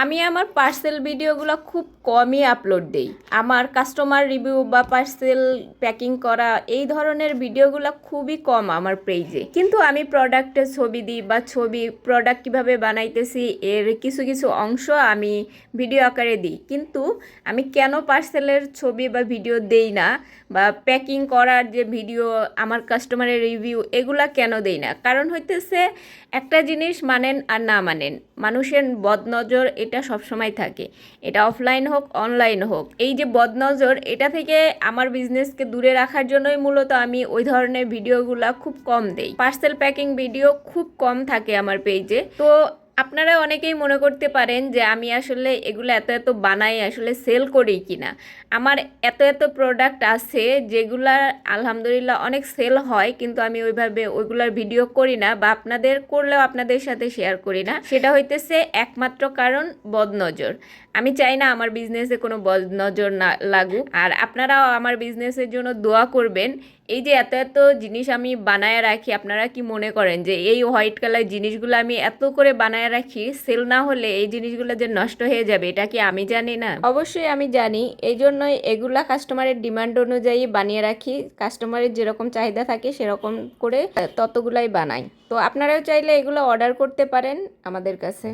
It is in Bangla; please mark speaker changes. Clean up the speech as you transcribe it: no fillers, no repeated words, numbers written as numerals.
Speaker 1: আমি আমার পার্সেল ভিডিওগুলো খুব কমই আপলোড দেই। আমার কাস্টমার রিভিউ বা পার্সেল প্যাকিং করা এই ধরনের ভিডিওগুলো খুবই কম আমার পেজে। কিন্তু আমি প্রোডাক্টের ছবি দিই বা প্রোডাক্ট কীভাবে বানাইতেছি এর কিছু কিছু অংশ আমি ভিডিও আকারে দিই। কিন্তু আমি কেন পার্সেলের ছবি বা ভিডিও দেই না বা প্যাকিং করার যে ভিডিও, আমার কাস্টমারের রিভিউ এগুলা কেন দেই না? কারণ হইতেছে একটা জিনিস মানেন আর না মানেন, মানুষের বদনজর এটা সবসময় থাকে। এটা অফলাইন হোক অনলাইন হোক, এই যে বদনজর এটা থেকে আমার বিজনেসকে দূরে রাখার জন্যই মূলত আমি ওই ধরনের ভিডিওগুলা খুব কম দেই। পার্সেল প্যাকিং ভিডিও খুব কম থাকে আমার পেজে। তো আপনারা অনেকেই মনে করতে পারেন যে আমি আসলে এগুলো এত এত বানাই আসলে সেল করি কিনা। আমার এত এত প্রোডাক্ট আছে যেগুলা আলহামদুলিল্লাহ অনেক সেল হয়, কিন্তু আমি ওইভাবে ওইগুলার ভিডিও করি না বা আপনাদের করলেও আপনাদের সাথে শেয়ার করি না। সেটা হইতেছে একমাত্র কারণ বদনজর। আমি চাই না আমার বিজনেসে কোনো বদনজর না লাগুক। আর আপনারাও আমার বিজনেসের জন্য দোয়া করবেন। এই যে এত এত জিনিস আমি বানায় রাখি, আপনারা কি মনে করেন যে এই হোয়াইট কালার জিনিসগুলো আমি এত করে বানায় রাখি, সেল না হলে এই জিনিসগুলো যে নষ্ট হয়ে যাবে এটা কি আমি জানি না? অবশ্যই আমি জানি। এই জন্যই এগুলা কাস্টমারের ডিমান্ড অনুযায়ী বানিয়ে রাখি। কাস্টমারের যেরকম চাহিদা থাকে সেরকম করে ততগুলাই বানাই। তো আপনারাও চাইলে এগুলো অর্ডার করতে পারেন আমাদের কাছে।